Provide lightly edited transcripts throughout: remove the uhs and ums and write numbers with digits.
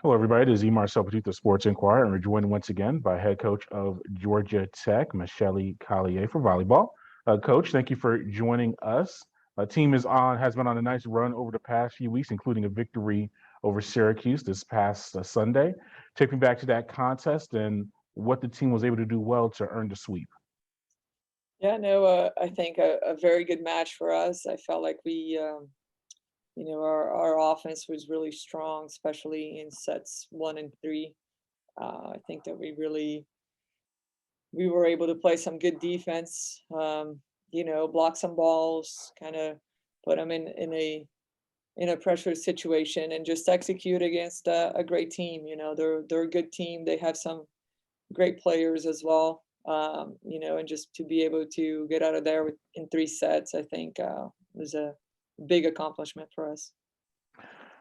Hello, everybody. This is Marcel Petit, the Sports Inquirer, and we're joined once again by head coach of Georgia Tech, Michelle Collier, for volleyball. Coach, thank you for joining us. Team has been on a nice run over the past few weeks, including a victory over Syracuse this past Sunday. Take me back to that contest and what the team was able to do well to earn the sweep. Yeah, no, I think a very good match for us. I felt like our offense was really strong, especially in sets one and three. I think that we were able to play some good defense. Block some balls, kind of put them in a pressure situation, and just execute against a great team. They're a good team. They have some great players as well. And just to be able to get out of there in three sets, I think was a big accomplishment for us.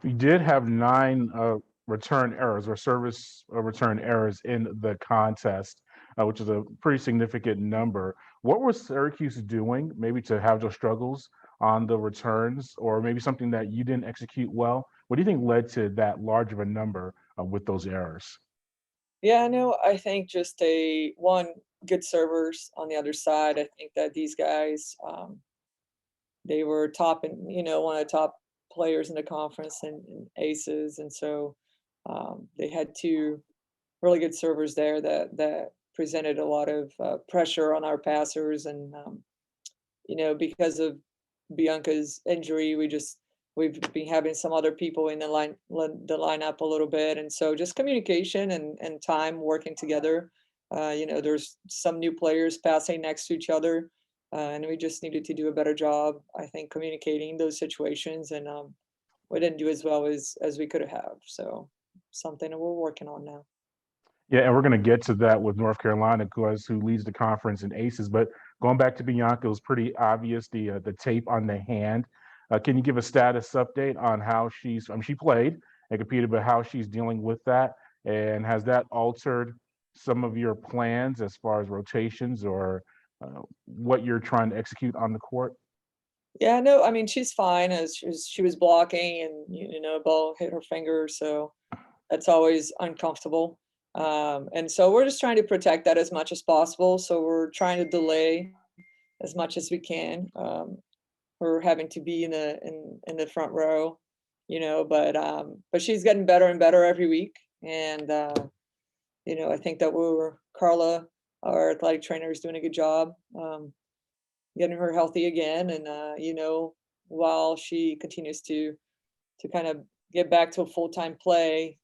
You did have nine return errors or service return errors in the contest, which is a pretty significant number. What was Syracuse doing, maybe to have those struggles on the returns, or maybe something that you didn't execute well? What do you think led to that large of a number with those errors? Yeah, no, I think just a one good servers on the other side. I think that these guys, they were top and one of the top players in the conference and aces, and so they had two really good servers there that presented a lot of pressure on our passers, and because of Bianca's injury, we've been having some other people in the lineup a little bit, and so just communication and time working together. There's some new players passing next to each other, and we just needed to do a better job, I think, communicating those situations, and we didn't do as well as we could have. So something that we're working on now. Yeah, and we're going to get to that with North Carolina, because who leads the conference in aces. But going back to Bianca, it was pretty obvious the tape on the hand. Can you give a status update on how she played and competed, but how she's dealing with that, and has that altered some of your plans as far as rotations or what you're trying to execute on the court? Yeah, no, I mean, she's fine. As she was blocking, and a ball hit her finger, so that's always uncomfortable. And so we're just trying to protect that as much as possible. So we're trying to delay as much as we can. Her having to be in the front row, but she's getting better and better every week. And I think that Carla, our athletic trainer, is doing a good job getting her healthy again. And while she continues to kind of get back to a full-time play,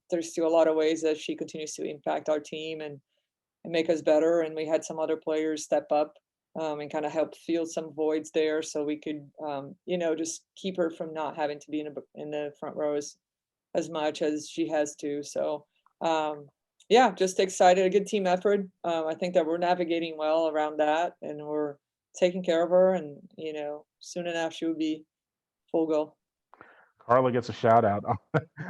there's still a lot of ways that she continues to impact our team and make us better. And we had some other players step up and kind of help fill some voids there, so we could, just keep her from not having to be in the front row as much as she has to. So, yeah, just excited. A good team effort. I think that we're navigating well around that, and we're taking care of her. And soon enough, she will be full go. Carla gets a shout out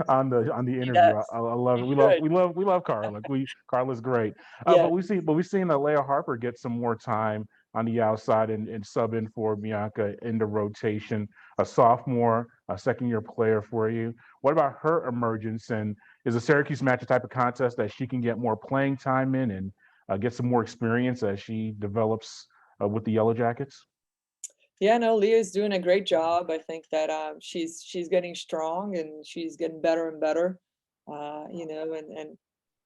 on the She interview. I does. love it. She should. We love Carla. Carla's great. Yeah. But we've seen Leia Harper get some more time on the outside and sub in for Bianca in the rotation. A sophomore, a second year player for you. What about her emergence? And is the Syracuse match a type of contest that she can get more playing time in and get some more experience as she develops with the Yellow Jackets? Yeah, no, Leah's doing a great job. I think that she's getting strong, and she's getting better and better. And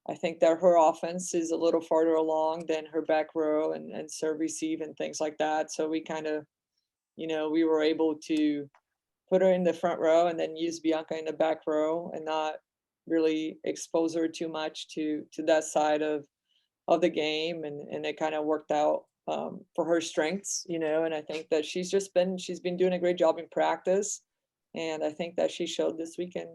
I think that her offense is a little farther along than her back row and serve receive and things like that. So we kind of, we were able to put her in the front row and then use Bianca in the back row, and not really expose her too much to that side of the game, and it kind of worked out for her strengths. And I think that she's been doing a great job in practice, and I think that she showed this weekend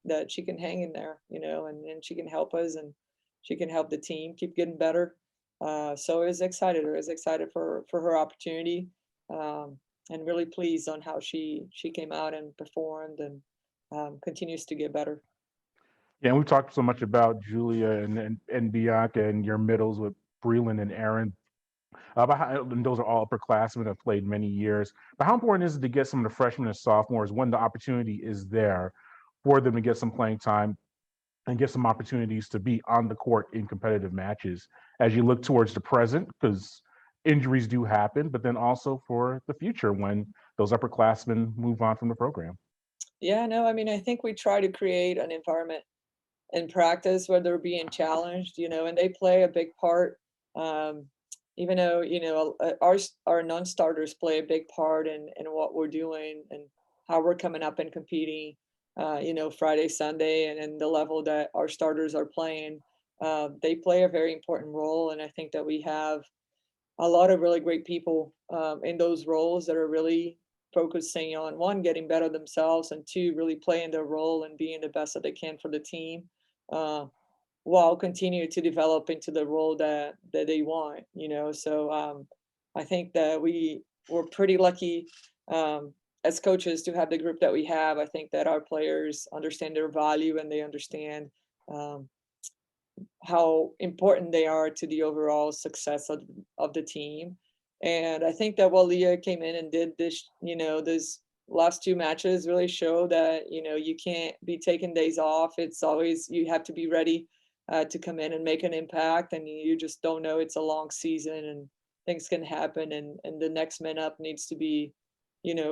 that she can hang in there, and she can help us, and she can help the team keep getting better. So I was excited for her opportunity, and really pleased on how she came out and performed, and continues to get better. Yeah, and we've talked so much about Julia and Bianca and your middles with Breland and Erin. And those are all upperclassmen that have played many years. But how important is it to get some of the freshmen and sophomores when the opportunity is there for them to get some playing time? and get some opportunities to be on the court in competitive matches as you look towards the present, because injuries do happen, but then also for the future when those upperclassmen move on from the program. Yeah, no, I mean, I think we try to create an environment in practice where they're being challenged, and they play a big part. Um, Even though, our non-starters play a big part in what we're doing and how we're coming up and competing, Friday, Sunday, and in the level that our starters are playing, they play a very important role. And I think that we have a lot of really great people in those roles that are really focusing on one, getting better themselves, and two, really playing their role and being the best that they can for the team, uh, while continuing to develop into the role that they want. So I think that we're pretty lucky as coaches to have the group that we have. I think that our players understand their value and they understand um, how important they are to the overall success of the team. And I think that what Leah came in and did this last two matches really show that, you can't be taking days off. It's always, you have to be ready to come in and make an impact. And you just don't know, it's a long season and things can happen. And the next man up needs to be,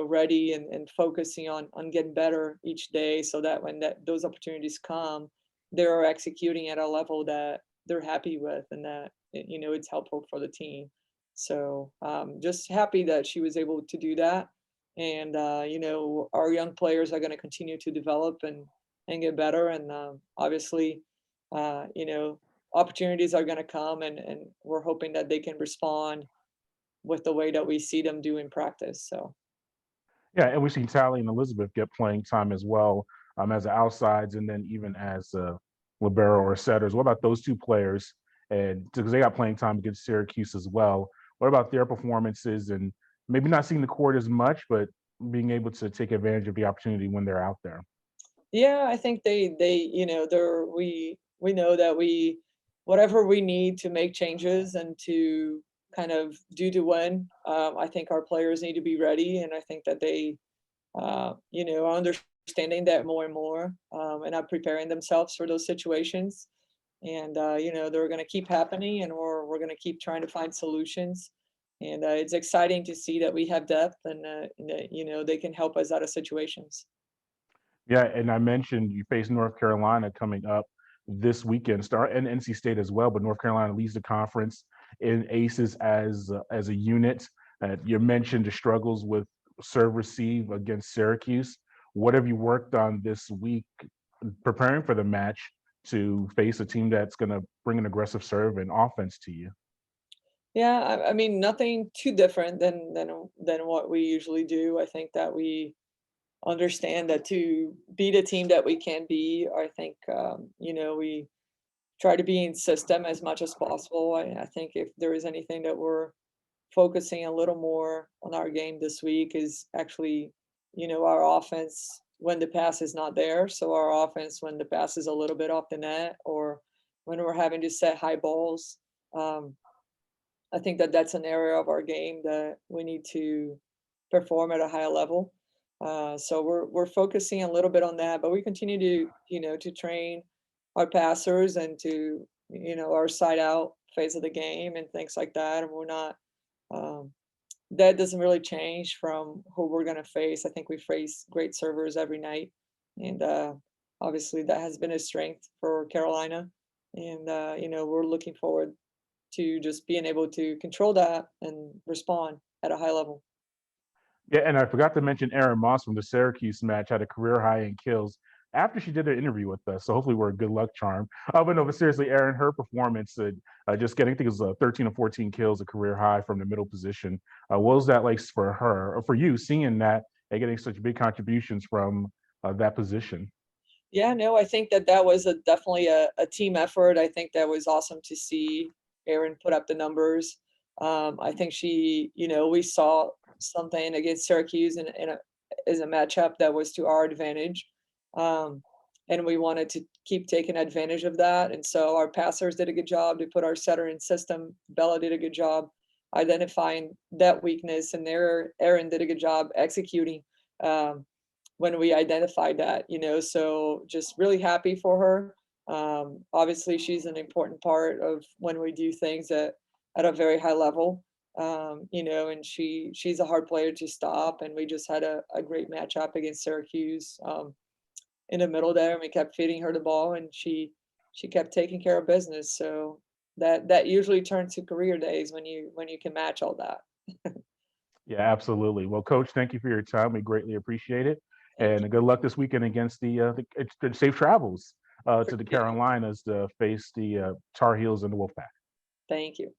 ready and focusing on getting better each day so that when those opportunities come, they're executing at a level that they're happy with and that it's helpful for the team. So just happy that she was able to do that. And our young players are going to continue to develop and get better. And obviously, uh, you know, opportunities are going to come, and we're hoping that they can respond with the way that we see them do in practice. So. Yeah, and we've seen Tally and Elizabeth get playing time as well, as outsides and then even as libero or setters. What about those two players? And because they got playing time against Syracuse as well, what about their performances and maybe not seeing the court as much, but being able to take advantage of the opportunity when they're out there? Yeah, I think they're we know that whatever we need to make changes and to kind of do to win, I think our players need to be ready, and I think that they are understanding that more and more, and are preparing themselves for those situations. And they're going to keep happening, and we're going to keep trying to find solutions. And it's exciting to see that we have depth, and that, they can help us out of situations. Yeah, and I mentioned you face North Carolina coming up this weekend, start and NC State as well. But North Carolina leads the conference in aces as a unit. You mentioned the struggles with serve receive against Syracuse. What have you worked on this week preparing for the match to face a team that's going to bring an aggressive serve and offense to you? Yeah, I mean, nothing too different than what we usually do. I think that we understand that to beat a team that we can be, I think we try to be in system as much as possible. I think if there is anything that we're focusing a little more on our game this week is actually, our offense when the pass is not there. So our offense when the pass is a little bit off the net, or when we're having to set high balls. Um, I think that that's an area of our game that we need to perform at a higher level. So we're focusing a little bit on that, but we continue to to train our passers and to our side out phase of the game and things like that. And we're not um, that doesn't really change from who we're going to face. I think we face great servers every night, and obviously that has been a strength for Carolina. And we're looking forward to just being able to control that and respond at a high level. Yeah, and I forgot to mention Erin Moss from the Syracuse match had a career high in kills after she did an interview with us. So hopefully we're a good luck charm. But no, but seriously, Erin, her performance, just getting, I think it was 13 or 14 kills, a career high from the middle position. What was that like for her or for you, seeing that and getting such big contributions from that position? Yeah, no, I think that that was definitely a team effort. I think that was awesome to see Erin put up the numbers. I think we saw something against Syracuse as a matchup that was to our advantage. Um, and we wanted to keep taking advantage of that. And so our passers did a good job to put our setter in system. Bella did a good job identifying that weakness, and Erin did a good job executing. Um, when we identified that. So just really happy for her. Obviously, she's an important part of when we do things at a very high level. And she's a hard player to stop. And we just had a great matchup against Syracuse in the middle there, and we kept feeding her the ball, and she kept taking care of business. So that usually turns to career days when you can match all that. Yeah, absolutely. Well, Coach, thank you for your time. We greatly appreciate it, Thank and good luck this weekend against the safe travels to the you. Carolinas to face the Tar Heels and the Wolfpack. Thank you.